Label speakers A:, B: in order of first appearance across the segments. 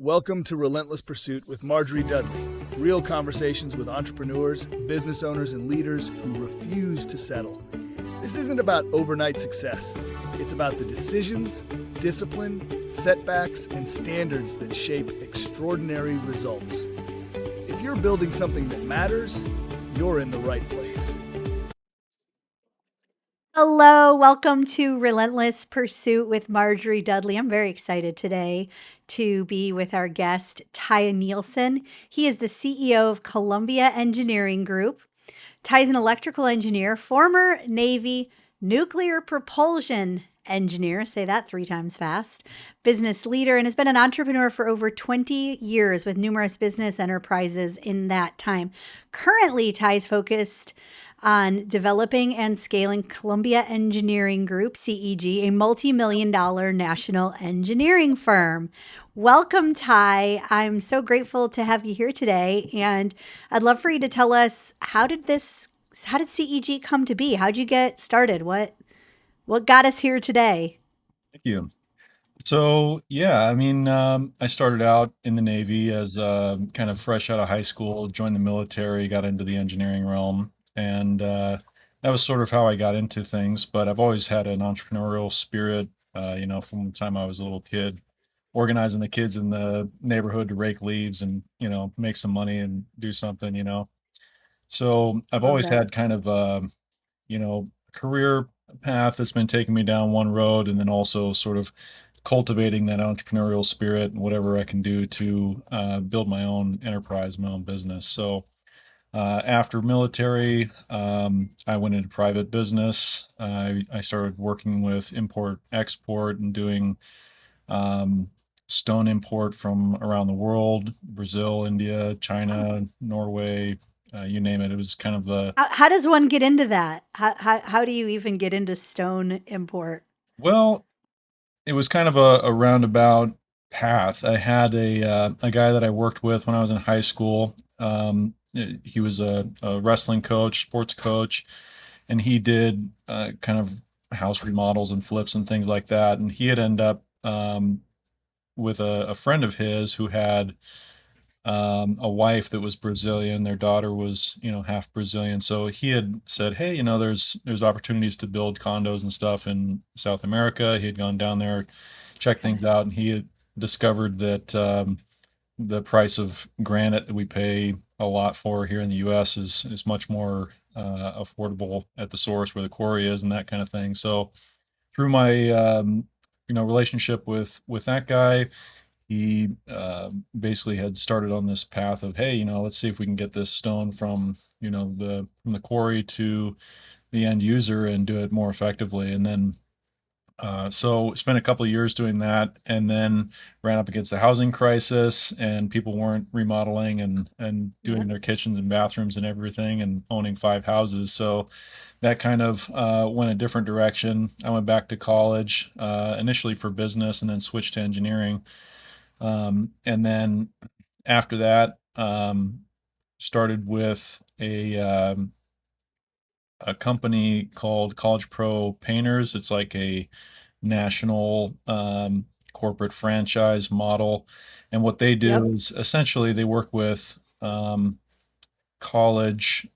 A: Welcome to Relentless Pursuit with Marjorie Dudley. Real conversations with entrepreneurs, business owners, and leaders who refuse to settle. This isn't about overnight success. It's about the decisions, discipline, setbacks, and standards that shape extraordinary results. If you're building something that matters, you're in the right place.
B: Hello, welcome to Relentless Pursuit with Marjorie Dudley. I'm very excited today to be with our guest, Ty Nielsen. He is the CEO of Columbia Engineering Group. Ty is an electrical engineer, former Navy nuclear propulsion engineer, say that 3 times fast, business leader, and has been an entrepreneur for over 20 years with numerous business enterprises in that time. Currently, Ty's focused on developing and scaling Columbia Engineering Group, CEG, a multi-million-dollar national engineering firm. Welcome, Ty. I'm so grateful to have you here today, and I'd love for you to tell us how did CEG come to be? How'd you get started? What got us here today?
C: Thank you. I started out in the Navy as kind of fresh out of high school, joined the military, got into the engineering realm, and that was sort of how I got into things. But I've always had an entrepreneurial spirit, from the time I was a little kid, organizing the kids in the neighborhood to rake leaves and, make some money and do something. So I've
B: Love
C: always
B: that.
C: had kind of career path that's been taking me down one road, and then also sort of cultivating that entrepreneurial spirit and whatever I can do to build my own enterprise, my own business. So after military, I went into private business. I started working with import export and doing stone import from around the world: Brazil, India, China, Norway, you name it. It was kind of the
B: How does one get into that? How do you even get into stone import?
C: well, it was kind of a roundabout path. I had a guy that I worked with when I was in high school. He was a wrestling coach, sports coach, and he did kind of house remodels and flips and things like that. And he had ended up with a friend of his who had a wife that was Brazilian. Their daughter was, half Brazilian. So he had said, "Hey, there's opportunities to build condos and stuff in South America." He had gone down there, checked
B: Okay.
C: things out, and he had discovered that the price of granite that we pay a lot for here in the U.S. is much more affordable at the source where the quarry is and that kind of thing. So through my relationship with that guy, he basically had started on this path of, hey, let's see if we can get this stone from the quarry to the end user and do it more effectively. And then so spent a couple of years doing that, and then ran up against the housing crisis, and people weren't remodeling and
B: Yeah.
C: doing their kitchens and bathrooms and everything, and owning 5 houses. So that kind of went a different direction. I went back to college, initially for business, and then switched to engineering. And then after that, started with a company called College Pro Painters. It's like a national corporate franchise model. And what they do
B: Yep.
C: is essentially they work with college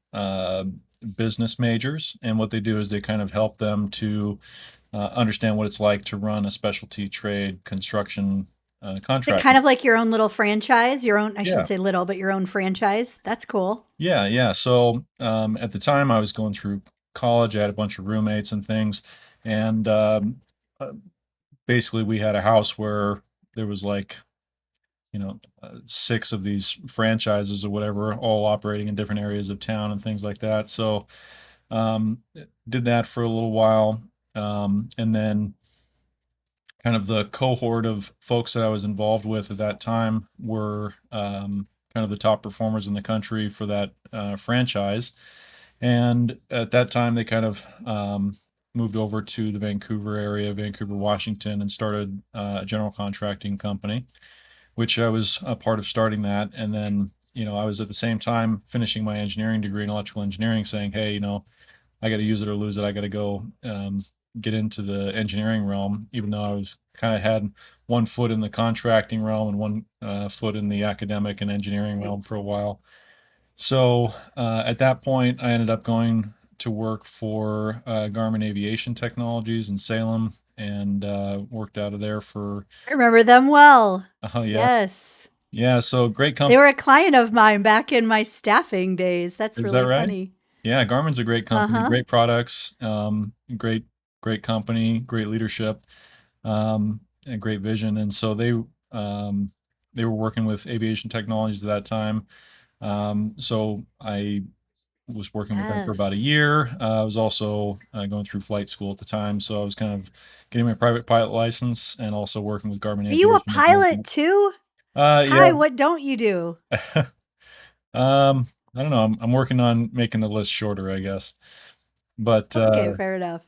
C: business majors. And what they do is they kind of help them to understand what it's like to run a specialty trade construction
B: Is it
C: contract.
B: kind of like your own little franchise? Your own, I shouldn't
C: Yeah.
B: say little, but your own franchise. That's cool.
C: Yeah, yeah. So at the time I was going through college, I had a bunch of roommates and things, and uh, basically we had a house where there was like 6 of these franchises or whatever, all operating in different areas of town and things like that. So um, did that for a little while, and then kind of the cohort of folks that I was involved with at that time were kind of the top performers in the country for that franchise. And at that time, they kind of moved over to the Vancouver area, Vancouver, Washington, and started a general contracting company, which I was a part of starting that. And then, I was at the same time finishing my engineering degree in electrical engineering, saying, hey, I got to use it or lose it. I got to go get into the engineering realm, even though I was kind of had one foot in the contracting realm and one foot in the academic and engineering
B: Right.
C: realm for a while. So at that point, I ended up going to work for Garmin Aviation Technologies in Salem and worked out of there for,
B: I remember them well.
C: oh, yeah.
B: Yes.
C: Yeah. So great
B: They
C: company.
B: were a client of mine back in my staffing days. That's
C: Is that
B: really
C: right?
B: funny.
C: Yeah. Garmin's a great company,
B: Uh-huh.
C: great products, great, great company, great leadership, and great vision. And so they were working with aviation technologies at that time. So I was working with them for about a
B: Yes.
C: year. I was also going through flight school at the time, so I was kind of getting my private pilot license and also working with Garmin
B: Are you a
C: Aviation as well.
B: pilot too?
C: Yeah.
B: Ty, what don't you do?
C: I don't know. I'm working on making the list shorter, I guess. But
B: Okay, fair enough.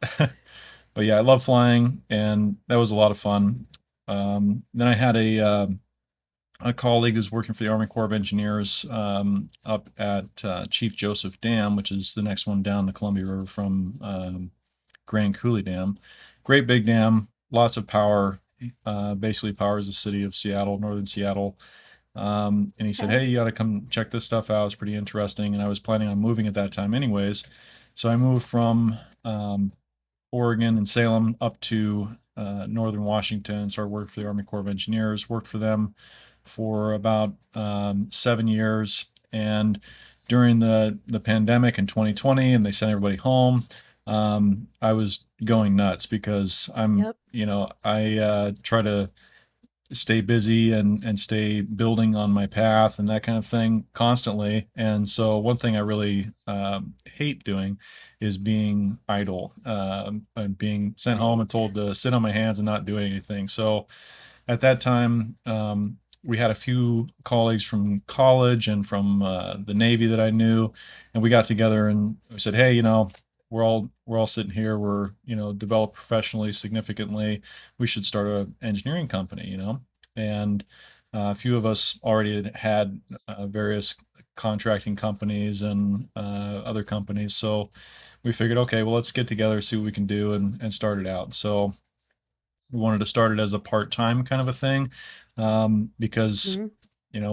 C: but yeah, I love flying, and that was a lot of fun. Then I had a colleague who's working for the Army Corps of Engineers up at Chief Joseph Dam, which is the next one down the Columbia River from Grand Coulee Dam. Great big dam, lots of power. Basically powers the city of Seattle, northern Seattle. And he said,
B: Okay.
C: "Hey, you got to come check this stuff out. It's pretty interesting." And I was planning on moving at that time, anyways. So I moved from Oregon and Salem up to northern Washington. Started working for the Army Corps of Engineers. Worked for them for about 7 years. And during the pandemic in 2020, and they sent everybody home, I was going nuts because
B: Yep.
C: I try to stay busy and stay building on my path and that kind of thing constantly. And so one thing I really hate doing is being idle, and being sent home and
B: Right.
C: told to sit on my hands and not do anything. So at that time, we had a few colleagues from college and from the Navy that I knew, and we got together and we said, "Hey, we're all sitting here. We're developed professionally significantly. We should start an engineering company." And a few of us already had various contracting companies and other companies. So we figured, okay, well, let's get together, see what we can do, and start it out. So we wanted to start it as a part-time kind of a thing, because
B: Mhm.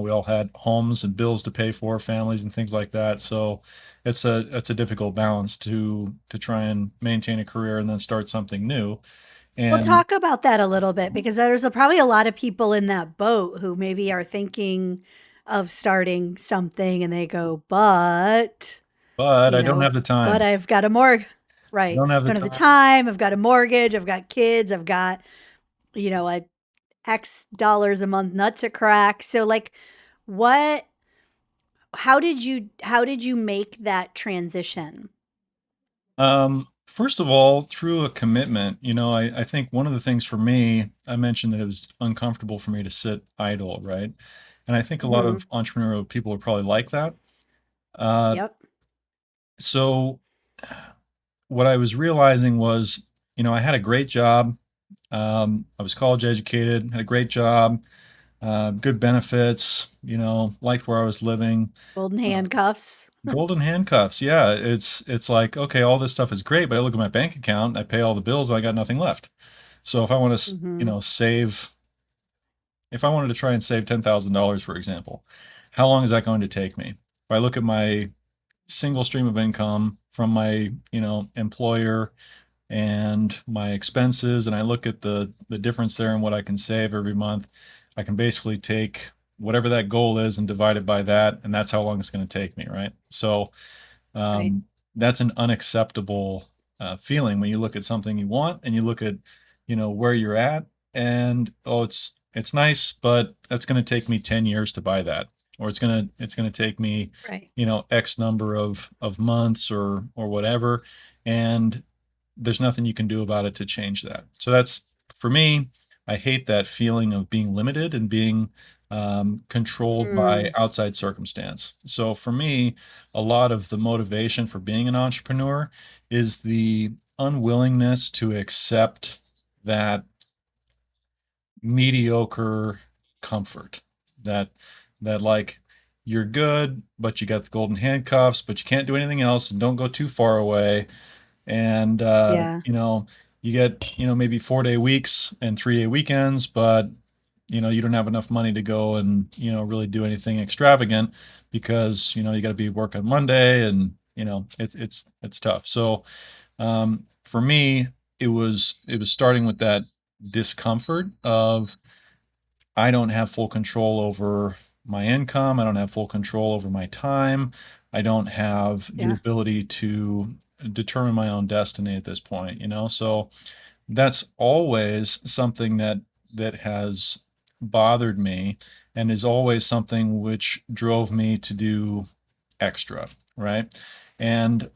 C: we all had homes and bills to pay for, families and things like that. So it's a difficult balance to try and maintain a career and then start something new.
B: We'll
C: And
B: talk about that a little bit because there's probably a lot of people in that boat who maybe are thinking of starting something and they go, but,
C: but
B: you
C: I don't
B: know,
C: have the
B: but
C: time.
B: I've got a mortgage.
C: I
B: Right.
C: don't have the
B: Don't have the
C: time.
B: time. I've got a mortgage. I've got kids. I've got, a X dollars a month nut to crack. So like what how did you make that transition?
C: First of all, through a commitment, I think one of the things for me, I mentioned that it was uncomfortable for me to sit idle, right? And I think a lot
B: Mhm.
C: of entrepreneurial people are probably like that. Uh,
B: Yep.
C: so what I was realizing was, I had a great job. I was college educated, had a great job, good benefits, liked where I was living.
B: Golden
C: Uh,
B: handcuffs.
C: Golden handcuffs. Yeah, it's like, okay, all this stuff is great, but I look at my bank account, I pay all the bills, and I got nothing left. So if I want to,
B: Mhm.
C: save, if I wanted to try and save $10,000, for example, how long is that going to take me? If I look at my single stream of income from my, employer and my expenses, and I look at the difference there and what I can save every month, I can basically take whatever that goal is and divide it by that, and that's how long it's going to take me, right? So
B: Right.
C: um, that's an unacceptable feeling when you look at something you want and you look at where you're at, and oh, it's nice, but that's going to take me 10 years to buy that, or it's going to take me
B: Right.
C: x number of months or whatever, and there's nothing you can do about it to change that. So that's, for me, I hate that feeling of being limited and being controlled by
B: Mm.
C: outside circumstance. So for me, a lot of the motivation for being an entrepreneur is the unwillingness to accept that mediocre comfort, that like, you're good, but you got the golden handcuffs, but you can't do anything else, and don't go too far away. And
B: Yeah.
C: you get, maybe 4-day weeks and 3-day weekends, but you don't have enough money to go and, really do anything extravagant because, you got to be work on Monday and, it's tough. So, for me, it was starting with that discomfort of I don't have full control over my income. I don't have full control over my time. I don't have the
B: Yeah.
C: ability to determine my own destiny at this point. So that's always something that has bothered me and is always something which drove me to do extra, right? And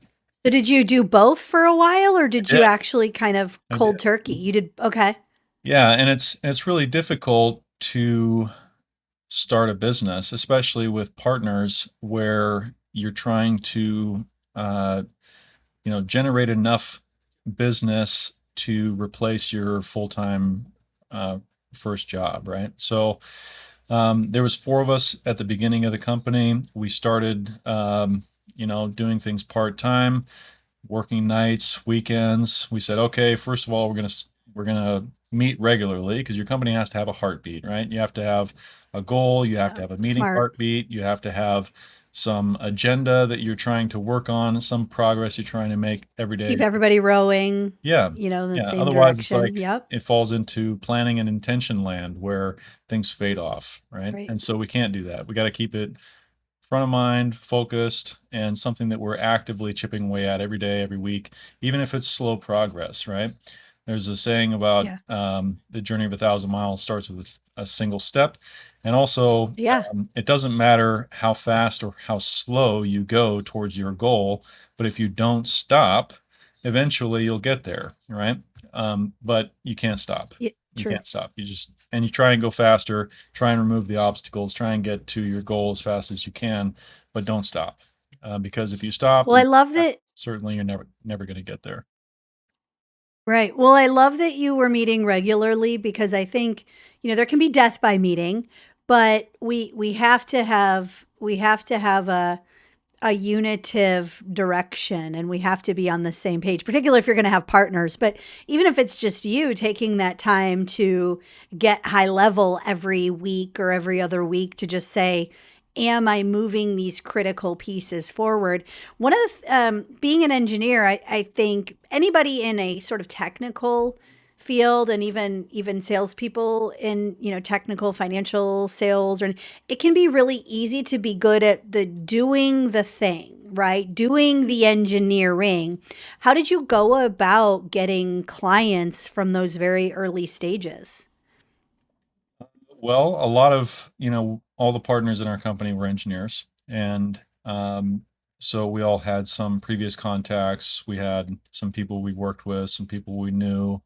B: So did you do both for a while or
C: I
B: did you
C: did.
B: actually kind of
C: I did.
B: cold turkey? You did. Okay.
C: Yeah, and it's really difficult to start a business, especially with partners where you're trying to uh, generate enough business to replace your full-time uh, first job, right? So there was four of us at the beginning of the company. We started doing things part-time, working nights, weekends. We said, okay, first of all, we're gonna meet regularly because your company has to have a heartbeat, right? You have to have a goal, you have to
B: Yeah.
C: have a meeting
B: Smart.
C: heartbeat, you have to have some agenda that you're trying to work on, some progress you're trying to make every day.
B: Keep everybody rowing,
C: Yeah.
B: in the
C: Yeah.
B: same
C: Otherwise, it's
B: direction.
C: like
B: Yep.
C: it falls into planning and intention land where things fade off, right?
B: Right.
C: And so we can't do that. We got to keep it front of mind, focused, and something that we're actively chipping away at every day, every week, even if it's slow progress, right? There's a saying about
B: Yeah.
C: the journey of 1,000 miles starts with a single step. And also,
B: Yeah.
C: it doesn't matter how fast or how slow you go towards your goal, but if you don't stop, eventually you'll get there, right? But you can't stop.
B: Yeah.
C: You
B: True.
C: can't stop. And you try and go faster, try and remove the obstacles, try and get to your goal as fast as you can, but don't stop. Because if you stop,
B: Well, I love that.
C: certainly you're never going to get there.
B: Right. Well, I love that you were meeting regularly because I think, there can be death by meeting, but we have to have a unitive direction and we have to be on the same page, particularly if you're going to have partners. But even if it's just you taking that time to get high level every week or every other week to just say, am I moving these critical pieces forward? One of being an engineer, I think anybody in a sort of technical field and even salespeople in technical financial sales, or it can be really easy to be good at the doing the thing, right? Doing the engineering. How did you go about getting clients from those very early stages?
C: Well, a lot of, all the partners in our company were engineers. And so we all had some previous contacts. We had some people we worked with, some people we knew.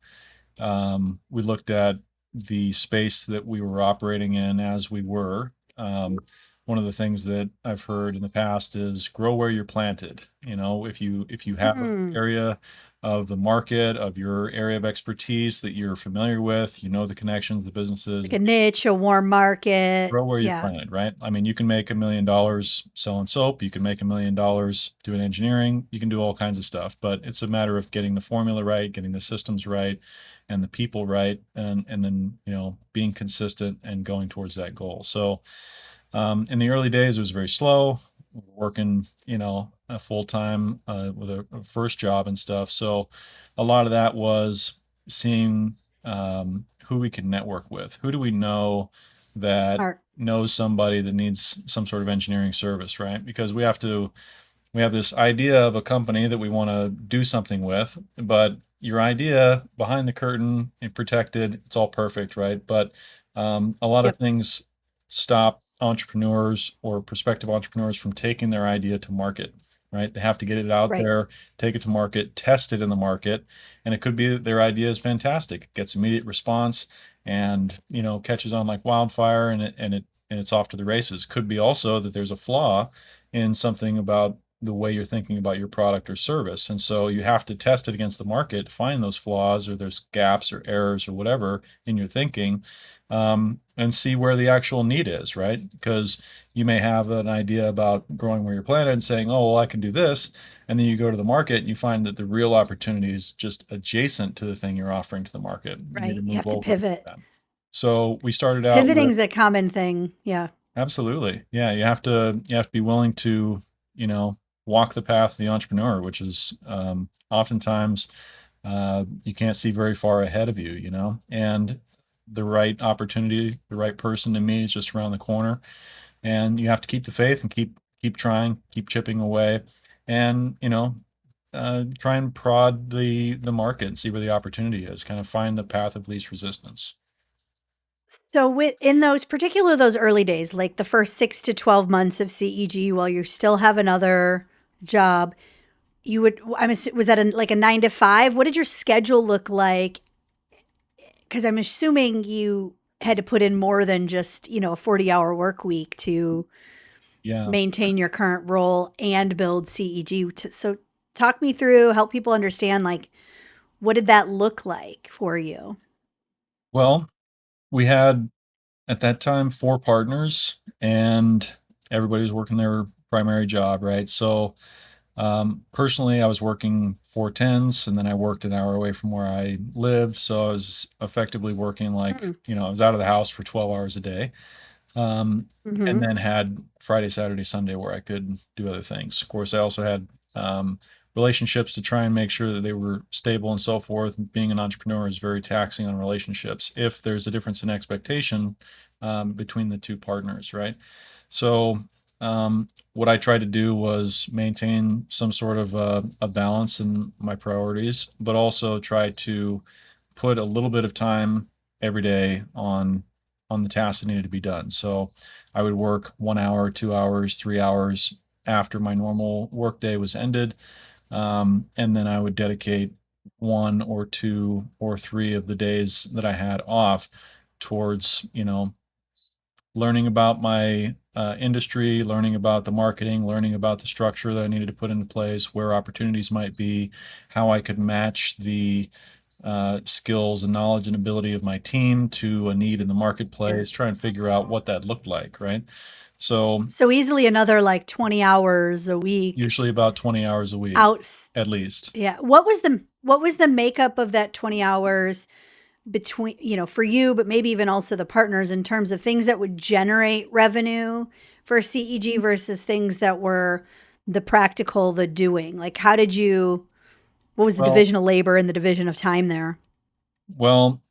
C: We looked at the space that we were operating in as we were. One of the things that I've heard in the past is grow where you're planted. If you have an
B: Mm,
C: area of the market of your area of expertise that you're familiar with, the connections, the businesses,
B: like a niche, a warm market.
C: grow where you're
B: Yeah.
C: planted, right? I mean, you can make $1 million selling soap. You can make $1 million doing engineering. You can do all kinds of stuff, but it's a matter of getting the formula right, getting the systems right, and the people right, and then being consistent and going towards that goal. So in the early days, it was very slow. Working, full time with a first job and stuff. So a lot of that was seeing who we can network with. Who do we know that
B: Smart.
C: knows somebody that needs some sort of engineering service, right? Because we have this idea of a company that we want to do something with, but your idea behind the curtain and protected, it's all perfect, right? But a lot of
B: Yep.
C: things stop entrepreneurs or prospective entrepreneurs from taking their idea to market, right? They have to get it out
B: Right.
C: there, take it to market, test it in the market. And it could be that their idea is fantastic, gets immediate response and, catches on like wildfire and it's off to the races. Could be also that there's a flaw in something about the way you're thinking about your product or service. And so you have to test it against the market, find those flaws or there's gaps or errors or whatever in your thinking, and see where the actual need is, right? Because you may have an idea about growing where you're planted and saying, oh, well, I can do this. And then you go to the market and you find that the real opportunity is just adjacent to the thing you're offering to the market. You need to
B: Right. You
C: move
B: have to
C: over
B: pivot.
C: that. So we started out with
B: Pivoting's a common thing. Yeah.
C: absolutely. Yeah, you have to be willing to, you know, walk the path of the entrepreneur, which is oftentimes you can't see very far ahead of you, you know, and the right opportunity, the right person to meet is just around the corner, and you have to keep the faith and keep trying, keep chipping away, and try and prod the market and see where the opportunity is. Kind of find the path of least resistance.
B: So in those early days, like the first 6 to 12 months of CEG, while you still have another job, was that like a 9 to 5? What did your schedule look like? Because I'm assuming you had to put in more than just, a 40-hour work week to
C: Yeah.
B: maintain your current role and build CEG. So talk me through, help people understand, like, what did that look like for you?
C: Well, we had at that time 4 partners, and everybody was working their primary job, right? So personally, I was working 4 10s, and then I worked an hour away from where I lived. So I was effectively working like,
B: Mm.
C: I was out of the house for 12 hours a day. And
B: Hmm.
C: then had Friday, Saturday, Sunday where I could do other things. Of course, I also had relationships to try and make sure that they were stable and so forth. Being an entrepreneur is very taxing on relationships if there's a difference in expectation between the 2 partners, right? So what I tried to do was maintain some sort of a balance in my priorities, but also try to put a little bit of time every day on the tasks that needed to be done. So I would work 1 hour, 2 hours, 3 hours after my normal workday was ended, and then I would dedicate 1 or 2 or 3 of the days that I had off towards learning about my industry, learning about the marketing, learning about the structure that I needed to put into place, where opportunities might be, how I could match the skills and knowledge and ability of my team to a need in the
B: Yeah.
C: marketplace, try and figure out what that looked like, right? So
B: So easily another like 20 hours a week
C: usually about 20 hours a week,
B: out.
C: at least.
B: Yeah. What was the makeup of that 20 hours between, for you, but maybe even also the partners, in terms of things that would generate revenue for CEG versus things that were the doing? Like, what was the
C: Well,
B: division of labor and the division of time there?
C: well,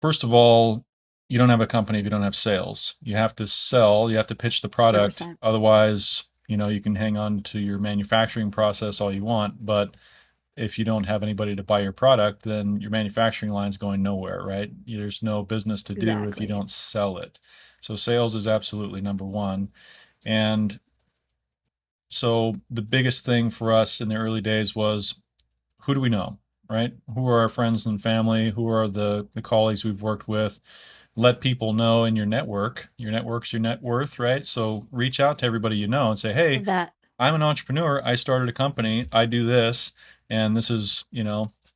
C: first of all, you don't have a company if you don't have sales. You have to sell, you have to pitch the product.
B: 100%.
C: Otherwise, you can hang on to your manufacturing process all you want, but if you don't have anybody to buy your product, then your manufacturing line's going nowhere, right? There's no business to do if you
B: Exactly.
C: don't sell it. So sales is absolutely number one. And so the biggest thing for us in the early days was, who do we know, right? Who are our friends and family? Who are the colleagues we've worked with? Let people know in your network. Your network's your net worth, right? So reach out to everybody you know and say, hey,
B: Love that.
C: I'm an entrepreneur. I started a company. I do this, and this is,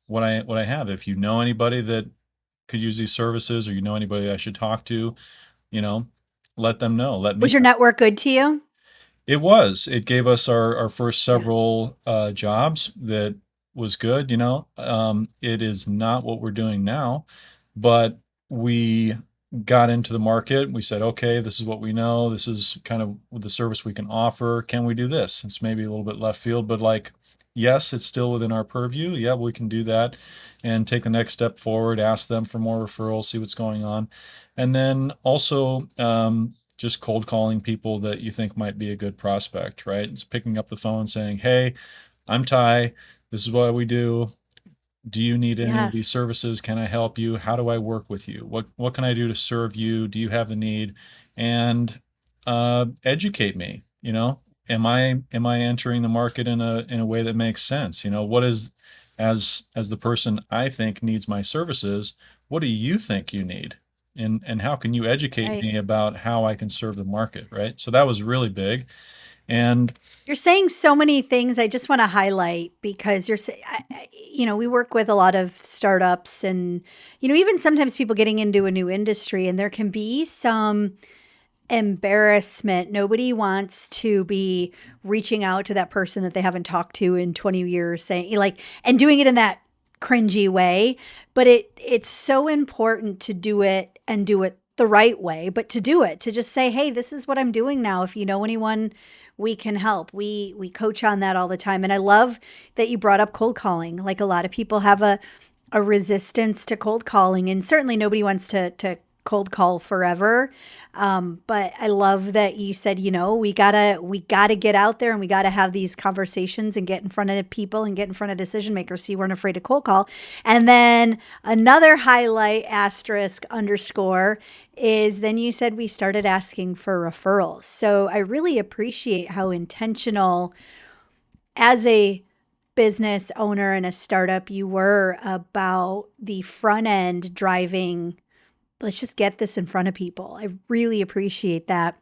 C: what I have. If you know anybody that could use these services, or you know anybody I should talk to, you know, let them know. Let me
B: Was your
C: know.
B: network good to you?
C: It was. It gave us our first
B: Yeah.
C: several jobs that was good. It is not what we're doing now, but we got into the market. We said, okay, this is what we know. This is kind of the service we can offer. Can we do this? It's maybe a little bit left field, but like, yes, it's still within our purview. Yeah, we can do that and take the next step forward, ask them for more referrals, see what's going on. And then also, just cold calling people that you think might be a good prospect, right? It's picking up the phone saying, hey, I'm Ty. This is what we do. Do you need any of these
B: Yes.
C: services? Can I help you? How do I work with you? What can I do to serve you? Do you have the need? And educate me. Am I entering the market in a way that makes sense? What is, as the person I think needs my services, what do you think you need? And how can you educate
B: Right.
C: me about how I can serve the market, right? So that was really big. And
B: You're saying so many things I just want to highlight because you're saying, we work with a lot of startups and, even sometimes people getting into a new industry, and there can be some embarrassment. Nobody wants to be reaching out to that person that they haven't talked to in 20 years, saying like, and doing it in that cringy way. But it's so important to do it and do it the right way, but to do it, to just say, hey, this is what I'm doing now. If you know anyone, we can help. We coach on that all the time. And I love that you brought up cold calling. Like a lot of people have a resistance to cold calling, and certainly nobody wants to cold call forever. But I love that you said, we gotta get out there and we gotta have these conversations and get in front of people and get in front of decision makers, so you weren't afraid to cold call. And then another highlight, asterisk, underscore, is then you said we started asking for referrals. So I really appreciate how intentional as a business owner and a startup you were about the front end driving. Let's just get this in front of people. I really appreciate that.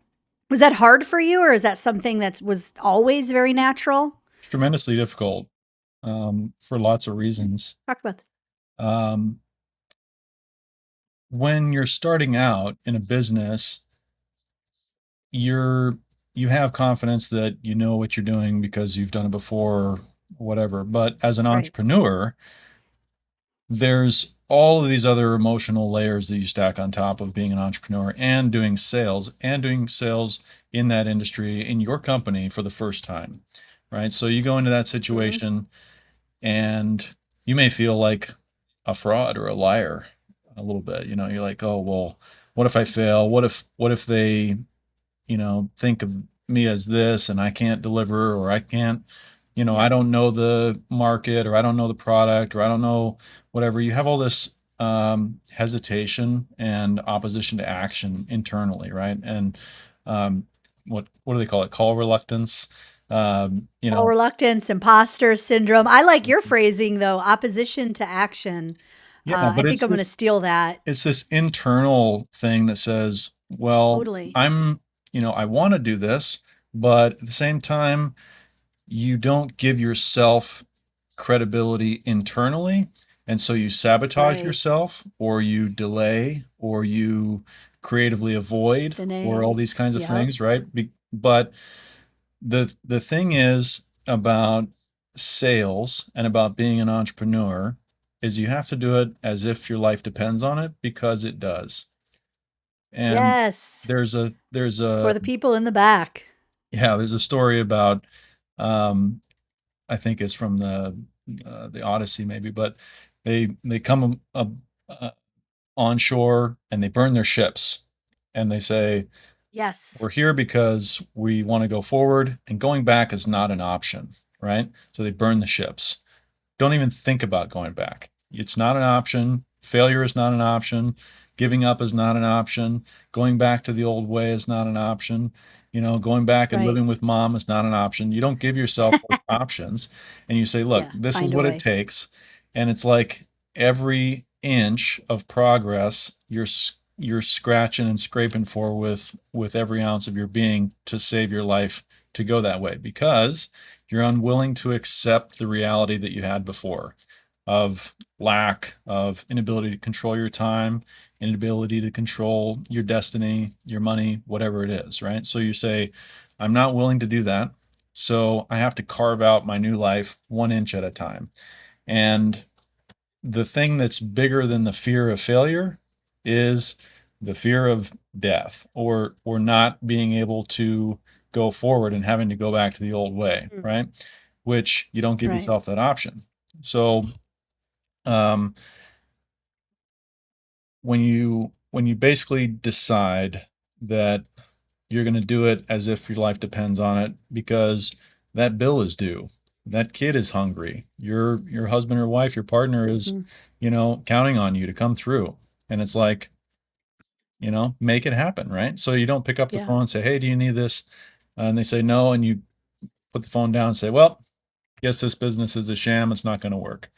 B: Was that hard for you, or is that something that was always very natural?
C: it's tremendously difficult for lots of reasons.
B: Talk about that.
C: Um, when you're starting out in a business, you have confidence that you know what you're doing because you've done it before or whatever. But as an
B: Right.
C: entrepreneur, there's all of these other emotional layers that you stack on top of being an entrepreneur and doing sales in that industry in your company for the first time, right? So you go into that
B: Mhm.
C: situation and you may feel like a fraud or a liar a little bit. You're like, oh, well, what if I fail? What if they, think of me as this and I can't deliver, or I can't, I
B: Yeah.
C: don't know the market, or I don't know the product, or I don't know whatever. You have all this hesitation and opposition to action internally, right? And um, what do they call it? Call reluctance. Um, you
B: All
C: know,
B: reluctance, imposter syndrome. I like your phrasing though, opposition to action.
C: yeah,
B: I
C: but
B: think I'm going to steal that.
C: it's this internal thing that says, well,
B: Totally.
C: I want to do this, but at the same time, you don't give yourself credibility internally. And so you sabotage
B: Right.
C: yourself, or you delay, or you creatively avoid, or all
B: Destiny.
C: these kinds of
B: Yep.
C: things, right? But the thing is about sales and about being an entrepreneur is you have to do it as if your life depends on it, because it does. And
B: Yes.
C: there's a
B: For the people in the back.
C: yeah, there's a story about um I think it's from the Odyssey maybe, but they come onshore and they burn their ships, and they say,
B: Yes.
C: we're here because we want to go forward, and going back is not an option, right? So they burn the ships. Don't even think about going back. It's not an option. Failure is not an option. Giving up is not an option. Going back to the old way is not an option. Going back and
B: Right.
C: living with mom is not an option. You don't give yourself those options, and you say, look,
B: Yeah.
C: this is
B: Find a
C: what it
B: way.
C: takes. And it's like every inch of progress you're scratching and scraping for with every ounce of your being to save your life to go that way, because you're unwilling to accept the reality that you had before of lack of inability to control your time, inability to control your destiny, your money, whatever it is, right? So you say, I'm not willing to do that. So I have to carve out my new life 1 inch at a time. And the thing that's bigger than the fear of failure is the fear of death, or not being able to go forward and having to go back to the old way,
B: Mm.
C: right? Which you don't give
B: Right.
C: yourself that option. So um, when you basically decide that you're going to do it as if your life depends on it, because that bill is due, that kid is hungry, your husband or wife, your partner is,
B: Mhm.
C: counting on you to come through, and it's like, make it happen, right? So you don't pick up the
B: Yeah.
C: phone and say, hey, do you need this? And they say no, and you put the phone down and say, well, guess this business is a sham, it's not going to work.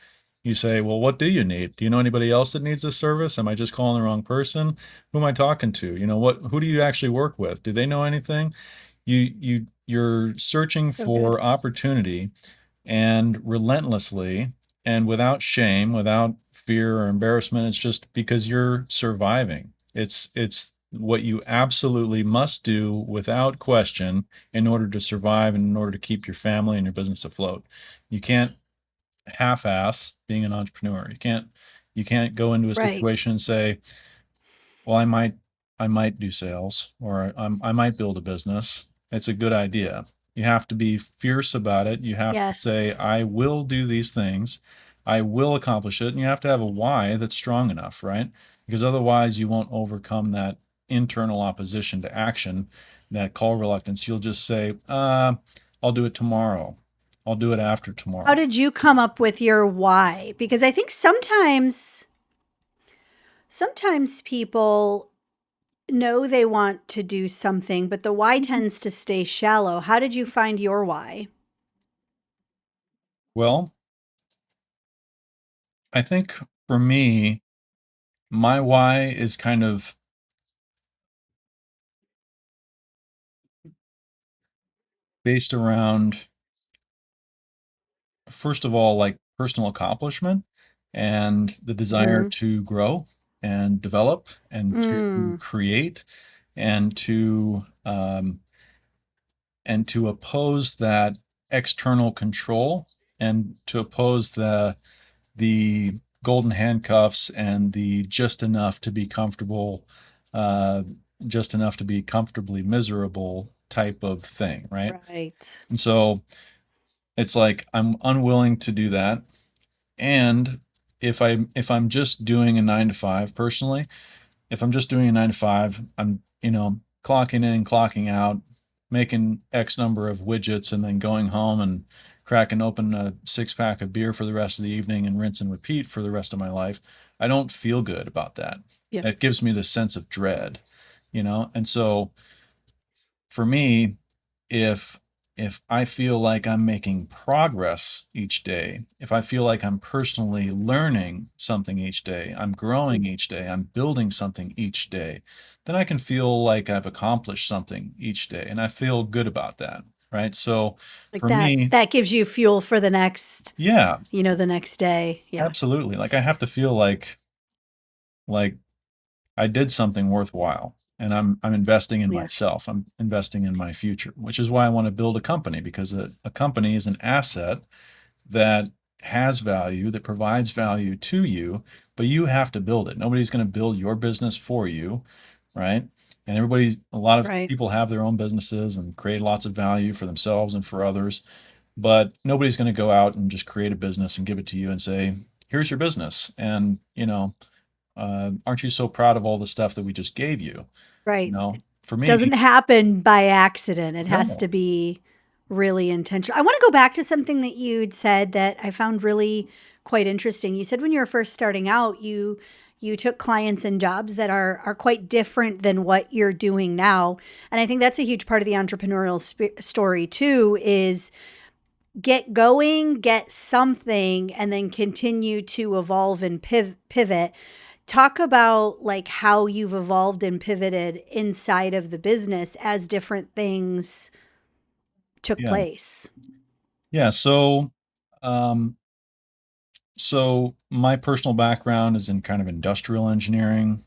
C: You say, well, what do you need? Do you know anybody else that needs this service? Am I just calling the wrong person? Who am I talking to? Who do you actually work with? Do they know anything? You you're searching
B: So good.
C: for opportunity, and relentlessly and without shame, without fear or embarrassment. It's just because you're surviving. It's what you absolutely must do without question in order to survive and in order to keep your family and your business afloat. You can't half-ass being an entrepreneur. You can't go into a
B: Right.
C: situation and say, well, I might do sales, or I might build a business. It's a good idea. You have to be fierce about it. You have to say,
B: Yes.
C: I will do these things. I will accomplish it. And you have to have a why that's strong enough, right? Because otherwise you won't overcome that internal opposition to action, that call reluctance. You'll just say, I'll do it tomorrow. I'll do it after
B: How
C: tomorrow.
B: did you come up with your why? Because I think sometimes people know they want to do something, but the why tends to stay shallow. How did you find your why?
C: Well, I think for me, my why is kind of based around, first of all, like personal accomplishment and the desire
B: Mm-hmm.
C: to grow and develop and to
B: Mm,
C: create and to oppose that external control, and to oppose the golden handcuffs and the just enough to be comfortable, uh, just enough to be comfortably miserable type of thing, right?
B: right.
C: And so it's like I'm unwilling to do that. And if I'm just doing a 9 to 5 personally, if I'm just doing a 9 to 5, I'm, clocking in, clocking out, making X number of widgets, and then going home and cracking open a 6 pack of beer for the rest of the evening and rinse and repeat for the rest of my life. I don't feel good about that.
B: Yep.
C: It gives me this sense of dread, and so for me, if if I feel like I'm making progress each day, if I feel like I'm personally learning something each day, I'm growing each day, I'm building something each day, then I can feel like I've accomplished something each day, and I feel good about that, right? So
B: Like
C: for
B: that
C: me,
B: that gives you fuel for the next,
C: yeah,
B: the next day. Yeah.
C: absolutely. Like I have to feel like I did something worthwhile, and I'm investing in
B: Yeah.
C: myself. I'm investing in my future, which is why I want to build a company, because a company is an asset that has value, that provides value to you, but you have to build it. Nobody's going to build your business for you, right? And a lot of
B: Right.
C: people have their own businesses and create lots of value for themselves and for others, but nobody's going to go out and just create a business and give it to you and say, here's your business. And, aren't you so proud of all the stuff that we just gave you?
B: Right. It
C: For me,
B: doesn't happen by accident. It has
C: no.
B: to be really intentional. I want to go back to something that you'd said that I found really quite interesting. You said when you were first starting out, you took clients and jobs that are quite different than what you're doing now. And I think that's a huge part of the entrepreneurial story too, is get going, get something, and then continue to evolve and pivot. Talk about like how you've evolved and pivoted inside of the business as different things took
C: Yeah.
B: place.
C: Yeah. Um, so my personal background is in kind of industrial engineering,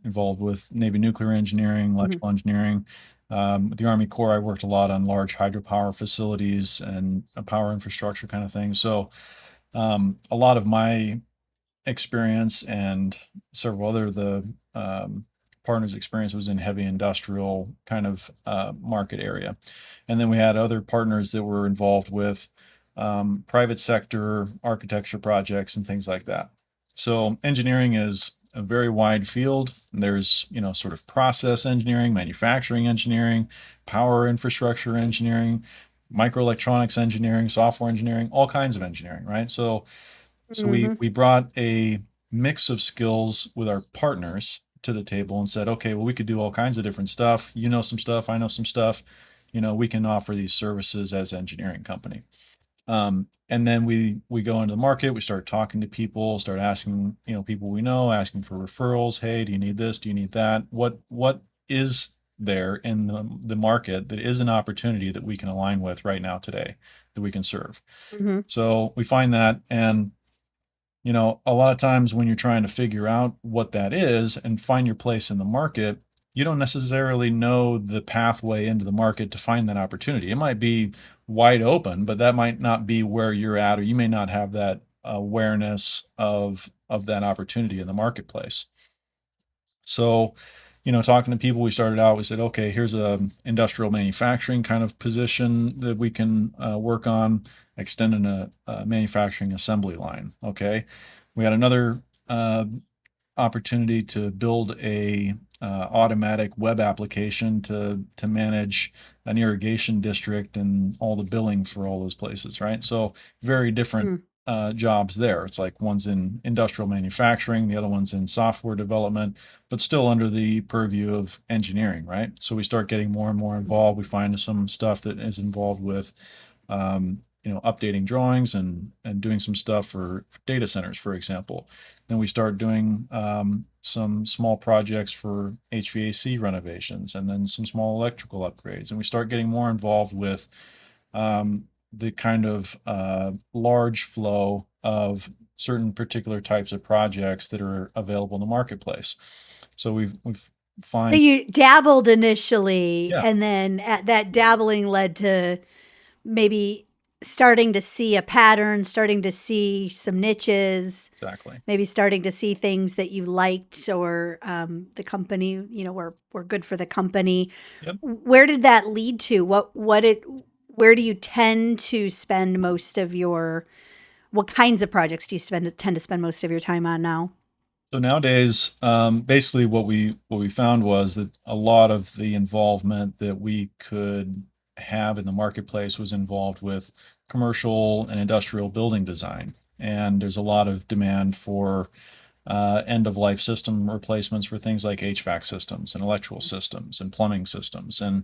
C: involved with Navy nuclear engineering,
B: Mhm.
C: electrical engineering. With the Army Corps, I worked a lot on large hydropower facilities and power infrastructure kind of thing. So, a lot of my experience and several other the partners' experience was in heavy industrial kind of market area. And then we had other partners that were involved with private sector architecture projects and things like that. So engineering is a very wide field. There's, sort of process engineering, manufacturing engineering, power infrastructure engineering, microelectronics engineering, software engineering, all kinds of engineering, right? So we
B: Mhm.
C: we brought a mix of skills with our partners to the table and said, okay, well, we could do all kinds of different stuff. You know some stuff, I know some stuff. We can offer these services as engineering company. And then we go into the market, we start talking to people, start asking, people we know, asking for referrals. Hey, do you need this? Do you need that? What is there in the market that is an opportunity that we can align with right now today, that we can serve.
B: Hmm.
C: So we find that, and a lot of times when you're trying to figure out what that is and find your place in the market, you don't necessarily know the pathway into the market to find that opportunity. It might be wide open, but that might not be where you're at, or you may not have that awareness of that opportunity in the marketplace. So, talking to people, we started out, we said, okay, here's a industrial manufacturing kind of position that we can work on, extending a manufacturing assembly line. Okay. We had another opportunity to build a automatic web application to manage an irrigation district and all the billing for all those places, right? So very different jobs there. It's like one's in industrial manufacturing, the other one's in software development, but still under the purview of engineering, right? So we start getting more and more involved. We find some stuff that is involved with updating drawings and doing some stuff for data centers, for example. Then we start doing some small projects for HVAC renovations, and then some small electrical upgrades. And we start getting more involved with the kind of large flow of certain particular types of projects that are available in the marketplace. So we've
B: So you dabbled initially,
C: Yeah.
B: and then that dabbling led to maybe starting to see a pattern, starting to see some niches,
C: Exactly.
B: maybe starting to see things that you liked, or the company, were good for the company.
C: Yep.
B: Where did that lead to? Where do you tend to spend most of what kinds of projects do you tend to spend most of your time on now?
C: So nowadays, basically what we found was that a lot of the involvement that we could have in the marketplace was involved with commercial and industrial building design. And there's a lot of demand for end of life system replacements for things like HVAC systems and electrical systems and plumbing systems. And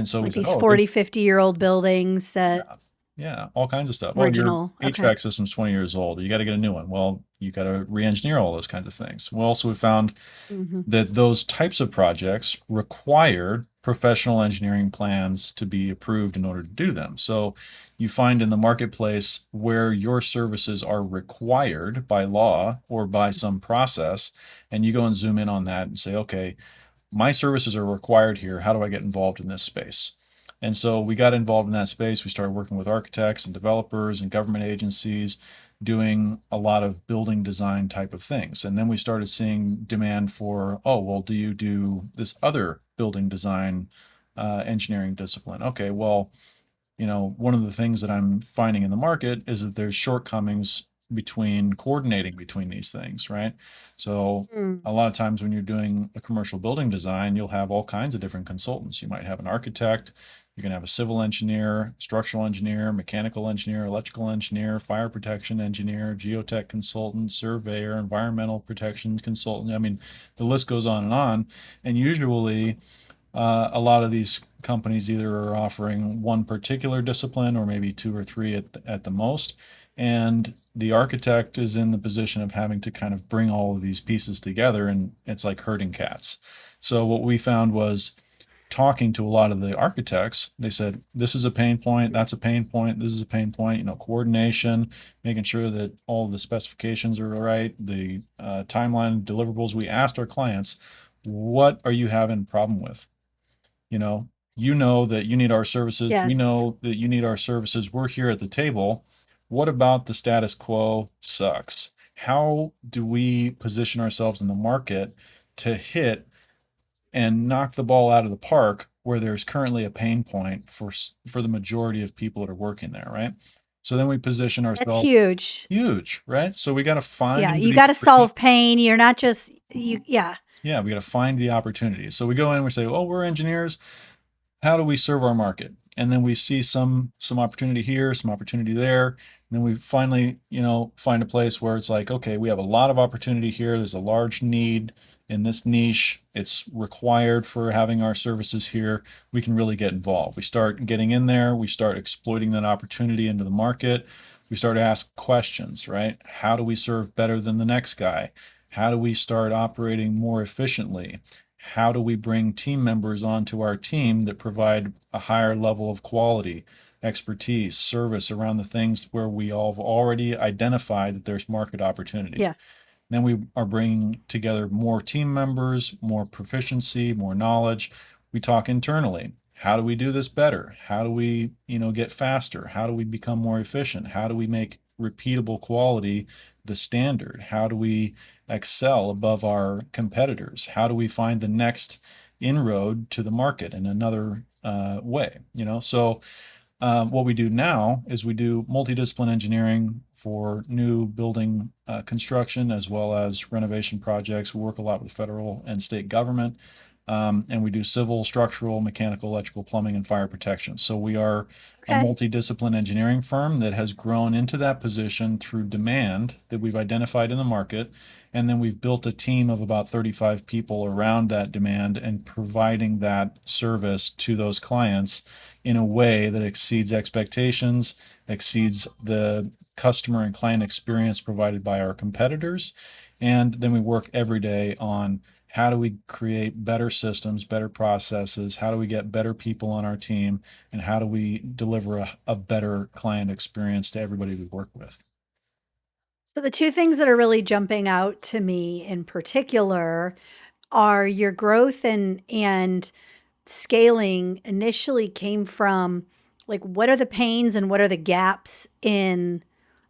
C: so we
B: Like
C: said,
B: these
C: oh,
B: 40, 50-year-old buildings that
C: yeah, all kinds of stuff. Oh, your
B: original. Okay.
C: HVAC system's 20 years old. You got to get a new one. Well, you got to re-engineer all those kinds of things. Well, also we found
B: Hmm.
C: that those types of projects require professional engineering plans to be approved in order to do them. So you find in the marketplace where your services are required by law or by some process, and you go and zoom in on that and say, okay, my services are required here. How do I get involved in this space? And so we got involved in that space. We started working with architects and developers and government agencies, doing a lot of building design type of things. And then we started seeing demand for, oh, well, do you do this other building design engineering discipline? Okay, well, one of the things that I'm finding in the market is that there's shortcomings between coordinating between these things, right? So a lot of times when you're doing a commercial building design, you'll have all kinds of different consultants. You might have an architect, you can have a civil engineer, structural engineer, mechanical engineer, electrical engineer, fire protection engineer, geotech consultant, surveyor, environmental protection consultant. I mean, the list goes on and on. And usually a lot of these companies either are offering one particular discipline or maybe two or three at the most. And the architect is in the position of having to kind of bring all of these pieces together, and it's like herding cats. So what we found was talking to a lot of the architects, they said, this is a pain point, that's a pain point, this is a pain point, coordination, making sure that all the specifications are right, the timeline deliverables. We asked our clients, what are you having a problem with? That you need our services. We
B: Yes.
C: know that you need our services. We're here at the table. What about the status quo sucks? How do we position ourselves in the market to hit and knock the ball out of the park where there's currently a pain point for the majority of people that are working there, right? So then we position
B: That's
C: ourselves
B: huge.
C: huge, right? So we got to
B: Yeah,
C: find
B: you
C: the
B: got to
C: opportunity.
B: solve pain. You're not just you. Yeah.
C: Yeah, we got to find the opportunities. So we go in, we say, oh, we're engineers. How do we serve our market? And then we see some opportunity here, some opportunity there. And then we finally, find a place where it's like, okay, we have a lot of opportunity here. There's a large need in this niche. It's required for having our services here. We can really get involved. We start getting in there. We start exploiting that opportunity into the market. We start to ask questions, right? How do we serve better than the next guy? How do we start operating more efficiently? how do we bring team members onto our team that provide a higher level of quality, expertise, service around the things where we all have already identified that there's market opportunity.
B: Yeah.
C: Then we are bringing together more team members, more proficiency, more knowledge. We talk internally. How do we do this better? How do we, get faster? How do we become more efficient? How do we make repeatable quality the standard? How do we excel above our competitors? How do we find the next inroad to the market in another way? So what we do now is we do multidiscipline engineering for new building construction as well as renovation projects. We work a lot with federal and state government, and we do civil, structural, mechanical, electrical, plumbing, and fire protection. So we are a
B: Okay.
C: multidiscipline engineering firm that has grown into that position through demand that we've identified in the market. And then we've built a team of about 35 people around that demand and providing that service to those clients in a way that exceeds expectations, exceeds the customer and client experience provided by our competitors. And then we work every day on how do we create better systems, better processes? How do we get better people on our team? And how do we deliver a better client experience to everybody we work with?
B: So the two things that are really jumping out to me in particular are your growth and scaling initially came from, like, what are the pains and what are the gaps in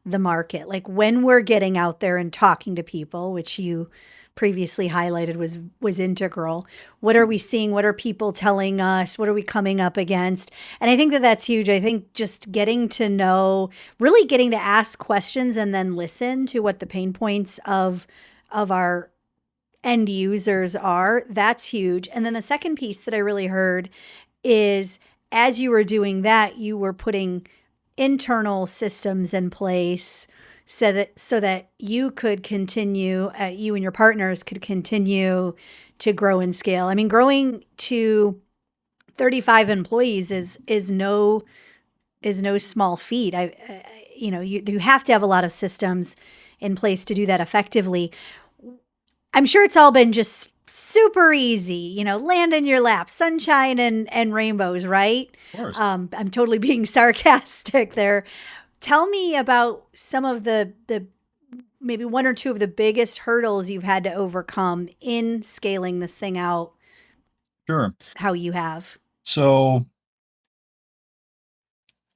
B: the market? Like, when we're getting out there and talking to people, which you previously highlighted was integral. What are we seeing? What are people telling us? What are we coming up against? And I think that that's huge. I think just getting to know, really getting to ask questions and then listen to what the pain points of our end users are, that's huge. And then the second piece that I really heard is, as you were doing that, you were putting internal systems in place so that you could continue, you and your partners could continue to grow and scale. I mean, growing to 35 employees is no small feat. You have to have a lot of systems in place to do that effectively. I'm sure it's all been just super easy, land in your lap, sunshine and rainbows, right?
C: Of course.
B: I'm totally being sarcastic there. Tell me about some of the maybe one or two of the biggest hurdles you've had to overcome in scaling this thing out,
C: Sure.
B: how you have.
C: So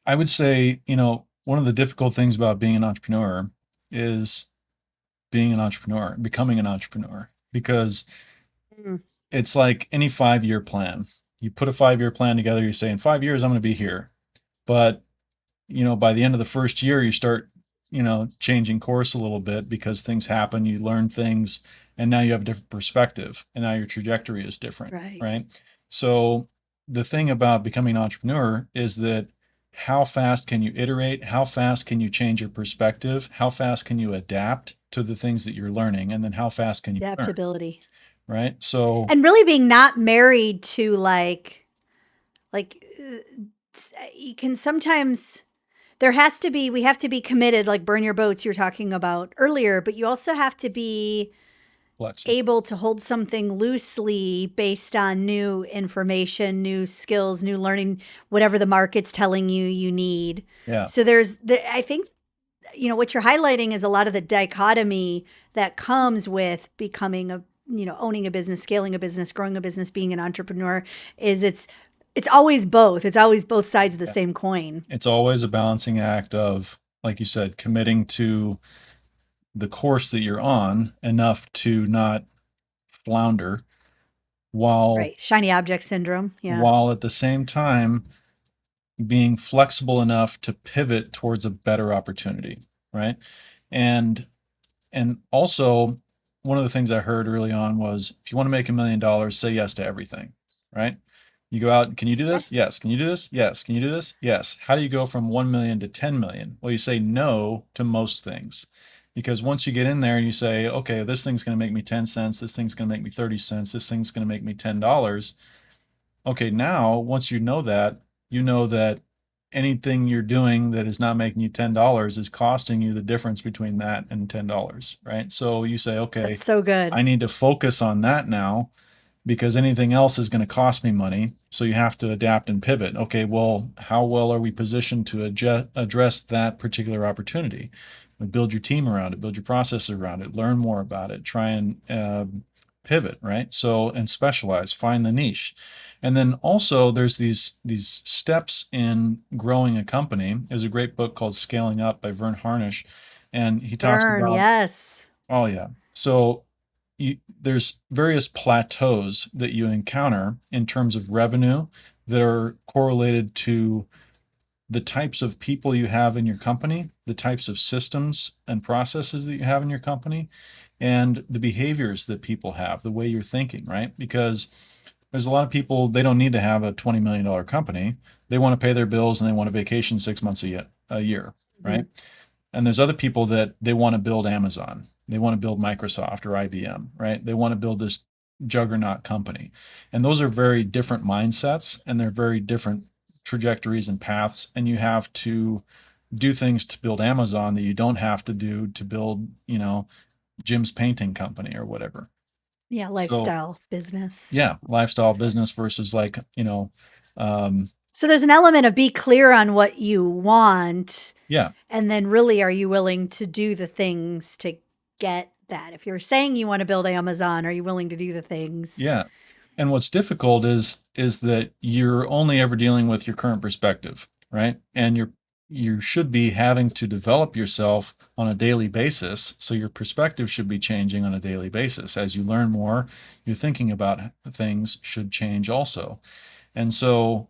C: I would say, one of the difficult things about being an entrepreneur is being an entrepreneur, becoming an entrepreneur, because
B: Mm.
C: it's like any 5-year plan. You put a 5-year plan together, you say, in 5 years, I'm going to be here. But, by the end of the first year, you start, changing course a little bit because things happen, you learn things, and now you have a different perspective, and now your trajectory is different,
B: Right.
C: right? So the thing about becoming an entrepreneur is that how fast can you iterate? How fast can you change your perspective? How fast can you adapt to the things that you're learning? And then how fast can you learn,
B: Adaptability.
C: right? So
B: And really being not married to you can sometimes we have to be committed, like burn your boats you were talking about earlier, but you also have to be
C: flexible.
B: able to hold something loosely based on new information, new skills, new learning, whatever the market's telling you need.
C: Yeah.
B: So I think, what you're highlighting is a lot of the dichotomy that comes with becoming owning a business, scaling a business, growing a business, being an entrepreneur is it's always both. It's always both sides of the same coin.
C: It's always a balancing act of, like you said, committing to the course that you're on enough to not flounder while
B: Right. Shiny object syndrome. Yeah.
C: while at the same time being flexible enough to pivot towards a better opportunity, right? And also, one of the things I heard early on was, if you want to make $1 million, say yes to everything, right? You go out, can you do this? Yes. Can you do this? Yes. Can you do this? Yes. How do you go from 1 million to 10 million? Well, you say no to most things, because once you get in there and you say, okay, this thing's going to make me 10 cents, this thing's going to make me 30 cents, this thing's going to make me $10. Okay, now once you know that anything you're doing that is not making you $10 is costing you the difference between that and $10, right? So you say, okay,
B: That's so good.
C: I need to focus on that now. because anything else is going to cost me money. So you have to adapt and pivot. Okay, well, how well are we positioned to address that particular opportunity? Build your team around it, build your process around it, learn more about it, try and pivot, right? So, and specialize, find the niche. And then also there's these steps in growing a company. There's a great book called Scaling Up by Vern Harnish, and he talks
B: Burn,
C: about,
B: yes.
C: oh yeah. So there's various plateaus that you encounter in terms of revenue that are correlated to the types of people you have in your company, the types of systems and processes that you have in your company, and the behaviors that people have, the way you're thinking, right? Because there's a lot of people, they don't need to have a $20 million company. They want to pay their bills and they want a vacation 6 months a year,
B: Mhm.
C: right? And there's other people that they want to build Amazon. They want to build Microsoft or IBM, right? They want to build this juggernaut company. And those are very different mindsets and they're very different trajectories and paths. And you have to do things to build Amazon that you don't have to do to build, Jim's painting company or whatever.
B: Yeah,
C: So
B: lifestyle business.
C: yeah, lifestyle business versus like, um,
B: So there's an element of be clear on what you want,
C: yeah,
B: and then really are you willing to do the things to get that? If you're saying you want to build Amazon, are you willing to do the things?
C: yeah. And what's difficult is that you're only ever dealing with your current perspective, right? And you should be having to develop yourself on a daily basis. So your perspective should be changing on a daily basis. As you learn more, your thinking about things should change also. And so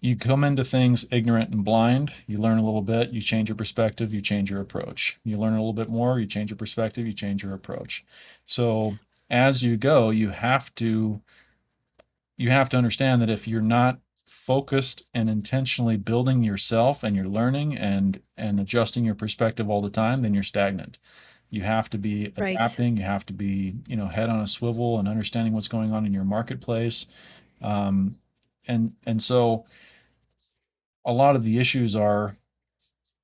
C: you come into things ignorant and blind. You learn a little bit, you change your perspective, you change your approach. You learn a little bit more, you change your perspective, you change your approach. So as you go, you have to understand that if you're not focused and intentionally building yourself and you're learning and adjusting your perspective all the time, then you're stagnant. You have to be
B: Right.
C: adapting, you have to be, head on a swivel and understanding what's going on in your marketplace. um, and so a lot of the issues are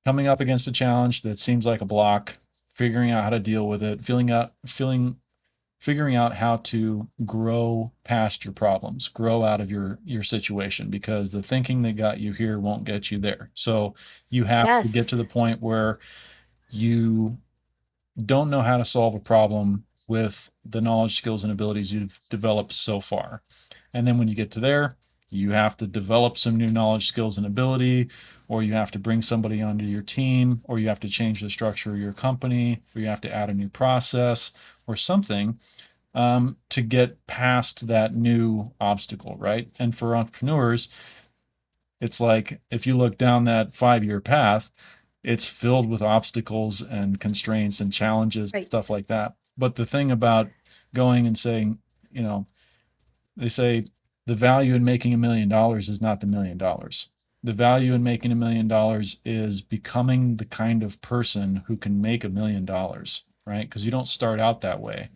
C: coming up against a challenge that seems like a block, figuring out how to deal with it, figuring out how to grow past your problems, grow out of your situation, because the thinking that got you here won't get you there. So you have to get to
B: Yes.
C: the point where you don't know how to solve a problem with the knowledge, skills, and abilities you've developed so far. And then when you get to there, you have to develop some new knowledge, skills, and ability, or you have to bring somebody onto your team, or you have to change the structure of your company, or you have to add a new process or something to get past that new obstacle, right? And for entrepreneurs, it's like if you look down that 5-year path, it's filled with obstacles and constraints and challenges, stuff
B: Right.
C: like that. But the thing about going and saying, you know, they say the value in making $1 million is not the $1 million. The value in making $1 million is becoming the kind of person who can make $1 million, right? Because you don't start out that way.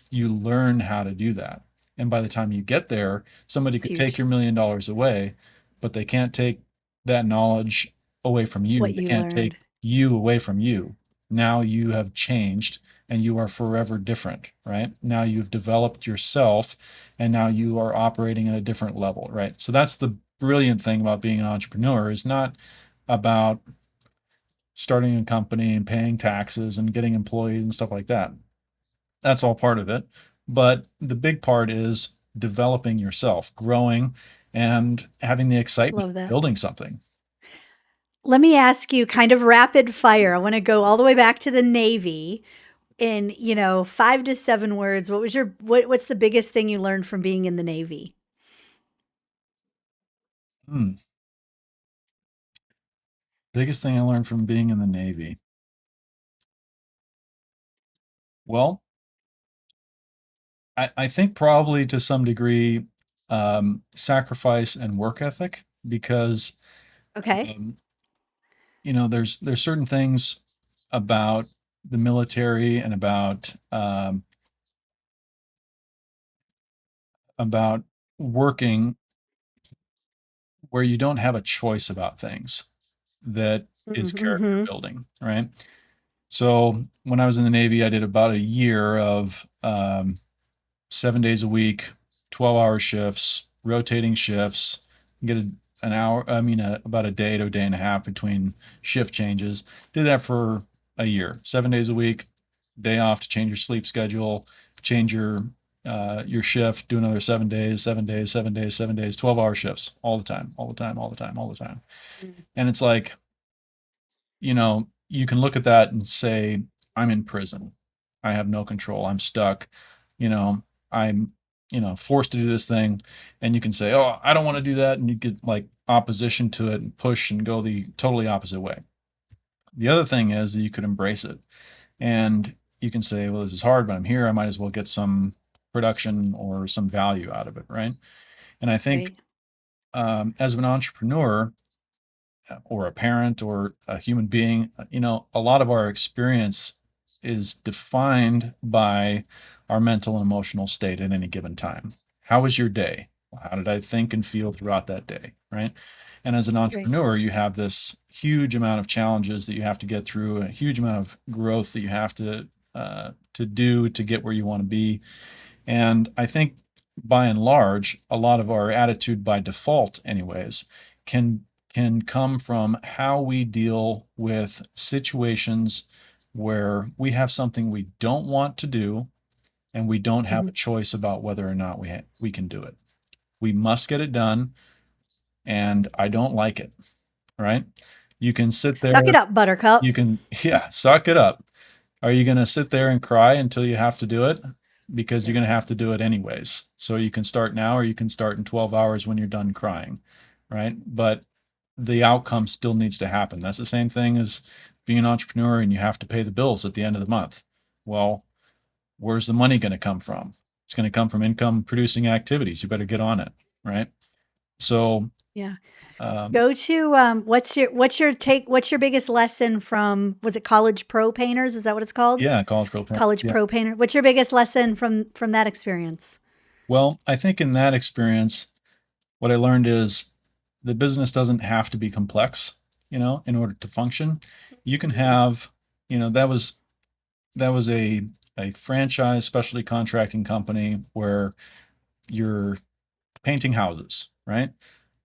C: You learn how to do that. And by the time you get there, somebody
B: It's
C: could take
B: huge.
C: your $1 million away, but they can't take that knowledge away from you.
B: What
C: They
B: you
C: can't take
B: learned.
C: you away from you. Now you have changed and you are forever different, right? Now you've developed yourself and now you are operating at a different level, right? So that's the brilliant thing about being an entrepreneur, is not about starting a company and paying taxes and getting employees and stuff like that. That's all part of it. But the big part is developing yourself, growing, and having the excitement
B: Love
C: of
B: that.
C: building something.
B: Let me ask you kind of rapid fire. I want to go all the way back to the Navy in, 5 to 7 words. What's the biggest thing you learned from being in the Navy?
C: Hmm. Biggest thing I learned from being in the Navy. Well, I think probably to some degree, sacrifice and work ethic, because
B: Okay.
C: um, there's certain things about the military and about working where you don't have a choice about things that is character
B: Mm-hmm.
C: building, right? So when I was in the Navy, I did about a year of 7 days a week, 12-hour shifts, rotating shifts, get an hour, about a day to a day and a half between shift changes. Did that for a year, 7 days a week, day off to change your sleep schedule, change your shift, do another 7 days, 7 days, 7 days, 7 days, 12-hour shifts all the time, all the time, all the time, all the time.
B: Mm.
C: And it's like, you can look at that and say, I'm in prison. I have no control. I'm stuck. You know, I'm, forced to do this thing. And you can say, oh, I don't want to do that. And you get like opposition to it and push and go the totally opposite way. The other thing is that you could embrace it and you can say, well, this is hard, but I'm here. I might as well get some production or some value out of it. Right. And I think
B: Right.
C: as an entrepreneur, or a parent or a human being, a lot of our experience is defined by our mental and emotional state at any given time. How was your day? How did I think and feel throughout that day? Right. And as an
B: Right.
C: entrepreneur, you have this huge amount of challenges that you have to get through, a huge amount of growth that you have to do to get where you want to be. And I think by and large, a lot of our attitude by default, anyways, can come from how we deal with situations where we have something we don't want to do and we don't have
B: Mhm.
C: a choice about whether or not we can do it. We must get it done and I don't like it, right? You can sit
B: Suck it
C: there,
B: up, Buttercup.
C: you can, yeah, suck it up. Are you going to sit there and cry until you have to do it? Because you're going to have to do it anyways. So you can start now or you can start in 12 hours when you're done crying, right? But the outcome still needs to happen. That's the same thing as being an entrepreneur and you have to pay the bills at the end of the month. Well, where's the money going to come from? It's going to come from income producing activities. You better get on it, right? So,
B: Yeah.
C: um,
B: Go to what's your biggest lesson from, was it College Pro Painters? Is that what it's called?
C: yeah, college pro,
B: College
C: yeah.
B: Pro Painter. What's your biggest lesson from that experience?
C: Well, I think in that experience, what I learned is the business doesn't have to be complex, in order to function. You can
B: Mhm.
C: have, that was a franchise specialty contracting company where you're painting houses, right?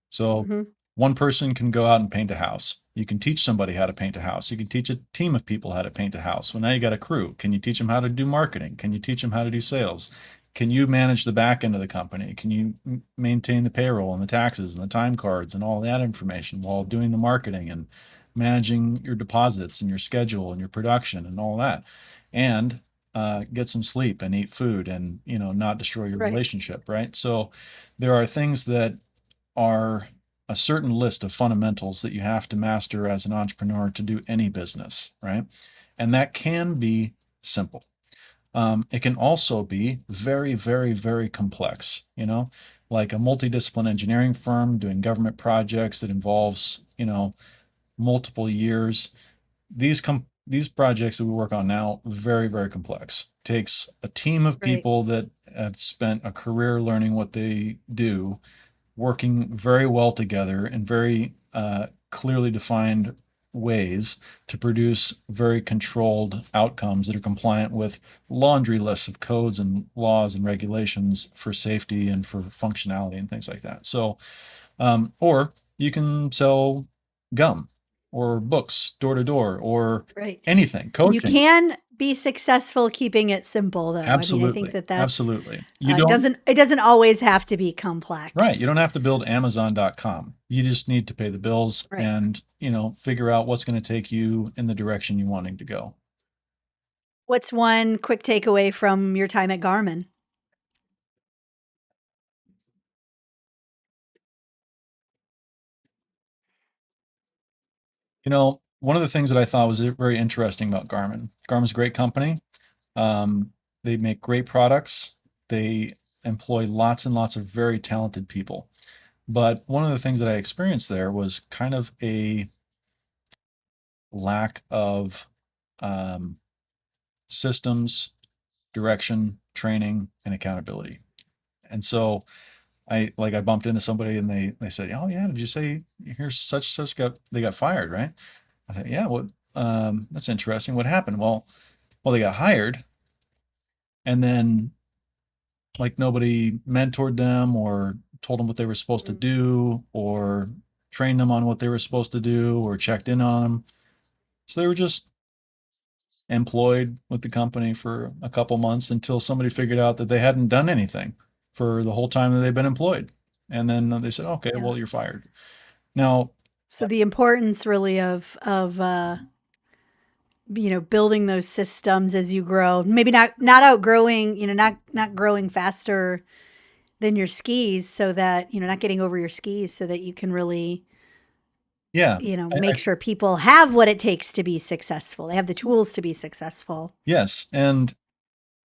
C: So
B: Mhm.
C: one person can go out and paint a house. You can teach somebody how to paint a house. You can teach a team of people how to paint a house. Well, now you got a crew. Can you teach them how to do marketing? Can you teach them how to do sales? Can you manage the back end of the company? Can you maintain the payroll and the taxes and the time cards and all that information while doing the marketing and managing your deposits and your schedule and your production and all that? And get some sleep and eat food and not destroy your
B: Right.
C: relationship, right? So there are things that are a certain list of fundamentals that you have to master as an entrepreneur to do any business, right? And that can be simple. It can also be very, very, very complex, like a multidiscipline engineering firm doing government projects that involves, multiple years. These projects that we work on now, very, very complex. Takes a team of
B: Right.
C: people that have spent a career learning what they do, working very well together in very clearly defined ways to produce very controlled outcomes that are compliant with laundry lists of codes and laws and regulations for safety and for functionality and things like that. So, or you can sell gum or books door to door or
B: Right.
C: anything,
B: You
C: coaching.
B: can be successful keeping it simple, though. I mean, I think
C: Absolutely.
B: that that's
C: Absolutely. You don't.
B: it doesn't always have to be
C: Right. You
B: complex.
C: don't have to build Amazon.com. You just need to pay the bills
B: Right.
C: and, figure out what's going to take you in the direction you wanting to go.
B: What's one quick takeaway from your time at Garmin?
C: One of the things that I thought was very interesting about Garmin. Garmin's a great company. Um, they make great products. They employ lots and lots of very talented people. But one of the things that I experienced there was kind of a lack of um, systems, direction, training, and accountability. And so I bumped into somebody and they said, "Oh yeah, did you say here's such they got fired, right?" I said, "Yeah, what that's interesting. What happened?" Well, they got hired and then like nobody mentored them or told them what they were supposed to do or trained them on what they were supposed to do or checked in on them. So they were just employed with the company for a couple months until somebody figured out that they hadn't done anything for the whole time that they've been employed. And then they said, okay,
B: Yeah.
C: well, you're fired. Now,
B: So the importance really of building those systems as you grow, maybe not outgrowing, not growing faster than your skis, so that, not getting over your skis, so that you can really,
C: yeah,
B: make sure people have what it takes to be successful. They have the tools to be successful.
C: yes. And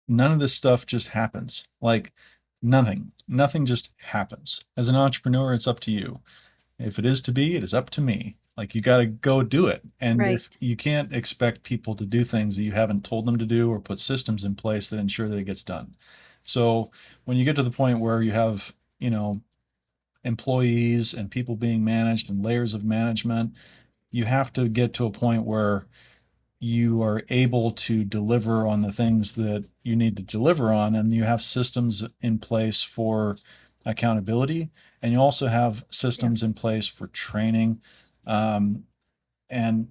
C: none of this stuff just happens. Like nothing just happens. As an entrepreneur, it's up to you. If it is to be, it is up to me. Like you got to go do it. And
B: Right.
C: if you can't expect people to do things that you haven't told them to do or put systems in place that ensure that it gets done. So when you get to the point where you have, employees and people being managed and layers of management, you have to get to a point where you are able to deliver on the things that you need to deliver on, and you have systems in place for accountability, and you also have
B: Yeah.
C: systems in place for training, um, and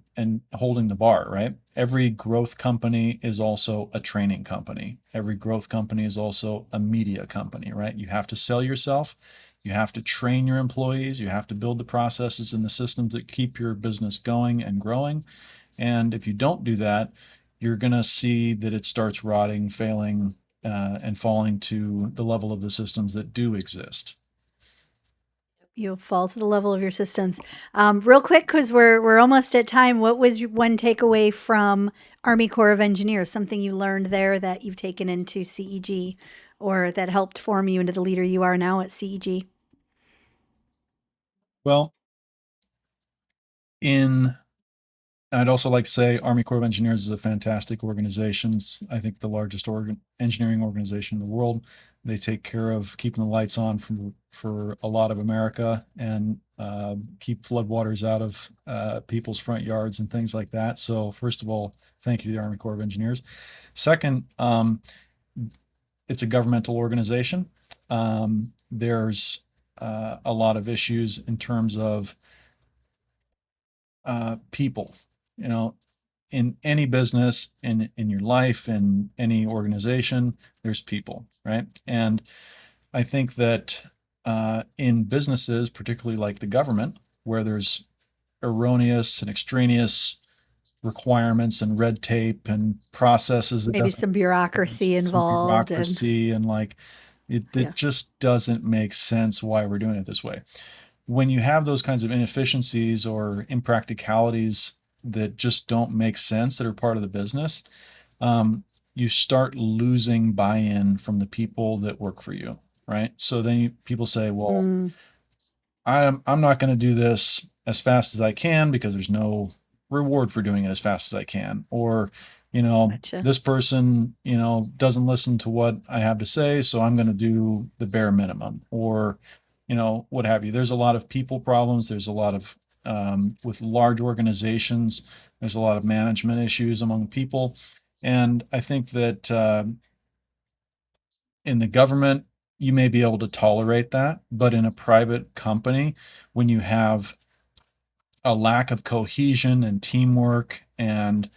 C: holding the bar, right? Every growth company is also a training company. Every growth company is also a media company, right? You have to sell yourself. You have to train your employees. You have to build the processes and the systems that keep your business going and growing. And if you don't do that, you're going to see that it starts rotting, failing, and falling to the level of the systems that do exist.
B: You'll fall to the level of your systems. Real quick, because we're almost at time. What was one takeaway from Army Corps of Engineers? Something you learned there that you've taken into CEG, or that helped form you into the leader you are now at CEG?
C: Well, I'd also like to say Army Corps of Engineers is a fantastic organization. It's, I think, the largest engineering organization in the world. They take care of keeping the lights on for a lot of America and keep floodwaters out of people's front yards and things like that. So, first of all, thank you to the Army Corps of Engineers. Second, it's a governmental organization. There's a lot of issues in terms of people. You know, in any business, in your life, in any organization, there's people, right? And I think that in businesses, particularly like the government, where there's erroneous and extraneous requirements and red tape and processes that
B: Maybe
C: doesn't
B: some
C: make sense,
B: bureaucracy
C: some
B: involved, and
C: bureaucracy, and like
B: yeah,
C: it just doesn't make sense why we're doing it this way. When you have those kinds of inefficiencies or impracticalities that just don't make sense that are part of the business, you start losing buy-in from the people that work for you, right? So then people say, well,
B: mm,
C: I'm not going to do this as fast as I can because there's no reward for doing it as fast as I can. Or,
B: gotcha.
C: this person, doesn't listen to what I have to say, so I'm going to do the bare minimum, or, what have you. There's a lot of people problems. There's a lot of, with large organizations, there's a lot of management issues among people. And I think that in the government, you may be able to tolerate that, but in a private company, when you have a lack of cohesion and teamwork and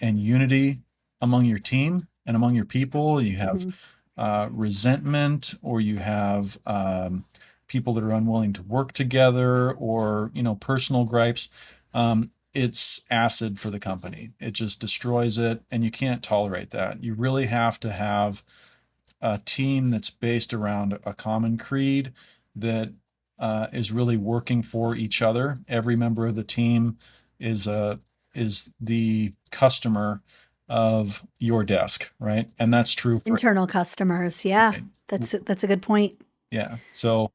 C: unity among your team and among your people, you have
B: Hmm.
C: resentment, or you have people that are unwilling to work together, or personal gripes. It's acid for the company. It just destroys it, and you can't tolerate that. You really have to have a team that's based around a common creed that is really working for each other. Every member of the team is is the customer of your desk, right? And that's true for
B: Internal customers. Yeah,
C: right.
B: that's a good point.
C: Yeah. So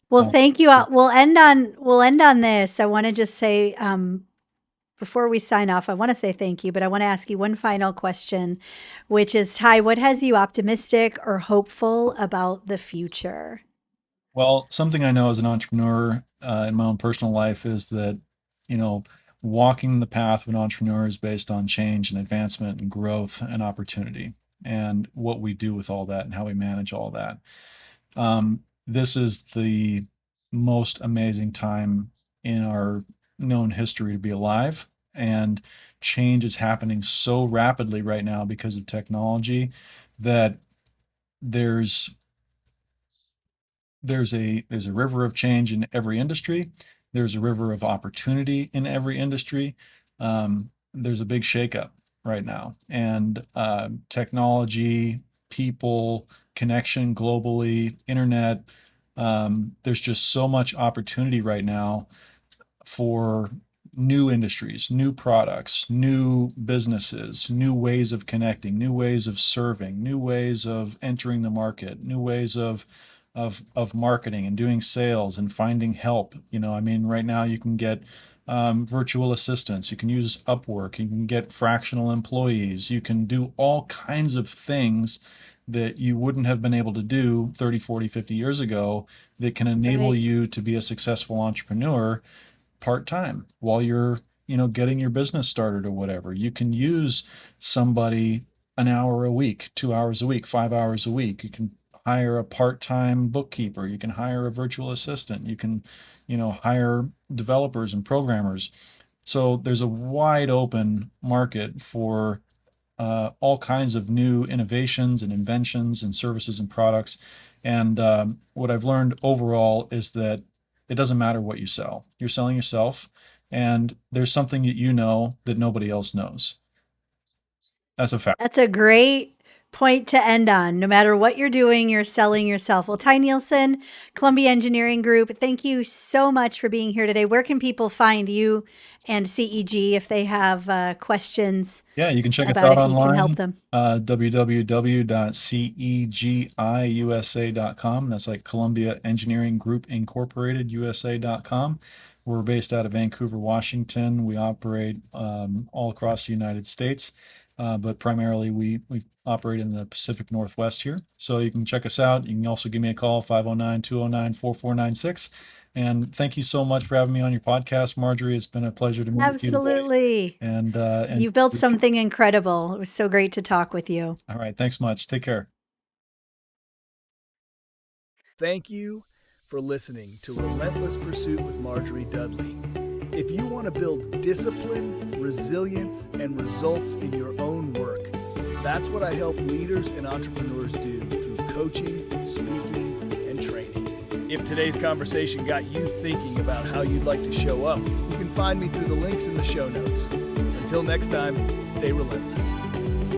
B: Well,
C: uh,
B: thank you. We'll end on this. I want to just say, before we sign off, I want to say thank you, but I want to ask you one final question, which is, Ty, what has you optimistic or hopeful about the future?
C: well, something I know as an entrepreneur in my own personal life is that you know walking the path of an entrepreneur is based on change and advancement and growth and opportunity. and what we do with all that and how we manage all that. This is the most amazing time in our known history to be alive, and change is happening so rapidly right now because of technology that there's a river of change in every industry. There's a river of opportunity in every industry. There's a big shakeup right now, and technology, people, connection globally, internet. There's just so much opportunity right now for new industries, new products, new businesses, new ways of connecting, new ways of serving, new ways of entering the market, new ways of marketing and doing sales and finding help. I mean, right now you can get virtual assistants, you can use Upwork, you can get fractional employees, you can do all kinds of things that you wouldn't have been able to do 30, 40, 50 years ago that can enable
B: Right.
C: you to be a successful entrepreneur part-time while you're getting your business started or whatever. You can use somebody an hour a week, 2 hours a week, 5 hours a week. You can hire a part-time bookkeeper. You can hire a virtual assistant. You can hire developers and programmers. So there's a wide open market for all kinds of new innovations and inventions and services and products. And what I've learned overall is that it doesn't matter what you sell. You're selling yourself, and there's something that you know that nobody else knows. That's a fact.
B: That's a great point to end on. No matter what you're doing, you're selling yourself. Well, Ty Nielsen, Columbia Engineering Group, thank you so much for being here today. Where can people find you and CEG if they have questions
C: Yeah, you can check us
B: about
C: out
B: if you can help
C: online,
B: them?
C: www.cegiusa.com. That's like Columbia Engineering Group Incorporated, USA.com. We're based out of Vancouver, Washington. We operate all across the United States, but primarily we operate in the Pacific Northwest here. So you can check us out. You can also give me a call, 509-209-4496. And thank you so much for having me on your podcast, Marjorie. It's been a pleasure to meet with you today.
B: Absolutely.
C: And
B: You built something incredible. It was so great to talk with you.
C: all right, thanks much. Take care.
A: Thank you for listening to Relentless Pursuit with Marjorie Dudley. If you want to build discipline, resilience, and results in your own work, that's what I help leaders and entrepreneurs do through coaching, speaking, and training. If today's conversation got you thinking about how you'd like to show up, you can find me through the links in the show notes. Until next time, stay relentless.